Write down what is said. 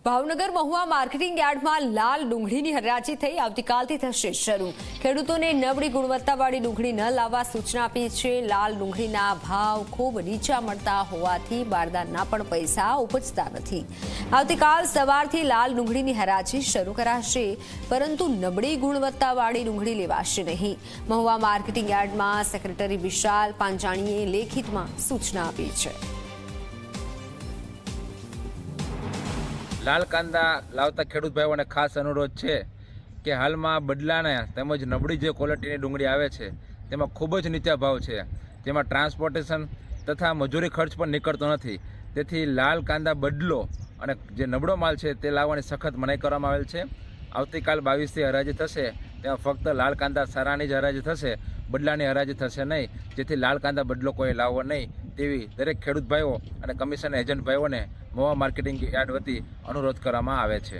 Bhavnagar Mahuva marketing યાર્ડમાં લાલ ડુંગળીની હરાજી થઈ આવતીકાલથી થશે શરૂ। ખેડૂતોને નબળી ગુણવત્તાવાળી ડુંગળી ન લાવવા સૂચના આપી છે। લાલ ડુંગળીના ભાવ ખૂબ નીચા મળતા હોવાથી બારદાનના પણ પૈસા ઉપજતા નથી। આવતીકાલ સવારથી લાલ ડુંગળીની હરાજી શરૂ કરાશે, પરંતુ નબળી ગુણવત્તાવાળી ડુંગળી લેવાશે નહીં। મહુવા માર્કેટિંગ યાર્ડમાં સેક્રેટરી વિશાલ પાંજાણીએ લેખિતમાં સૂચના આપી છે। લાલ કાંદા લાવતા ખેડૂત ભાઈઓને ખાસ અનુરોધ છે કે હાલમાં બદલાને તેમજ નબળી જે ક્વોલિટીની ડુંગળી આવે છે તેમાં ખૂબ જ નીચા ભાવ છે, જેમાં ટ્રાન્સપોર્ટેશન તથા મજૂરી ખર્ચ પણ નીકળતો નથી। તેથી લાલ કાંદા બદલો અને જે નબળો માલ છે તે લાવવાની સખત મનાઈ કરવામાં આવેલ છે। આવતીકાલ 22થી હરાજી થશે, તેમાં ફક્ત લાલ કાંદા સારાની જ હરાજી થશે, બદલાની હરાજી થશે નહીં। જેથી લાલ કાંદા બદલો કોઈ લાવવો નહીં તેવી દરેક ખેડૂત ભાઈઓ અને કમિશન એજન્ટ ભાઈઓને મહુવા માર્કેટિંગ યાર્ડ વતી અનુરોધ કરવામાં આવે છે।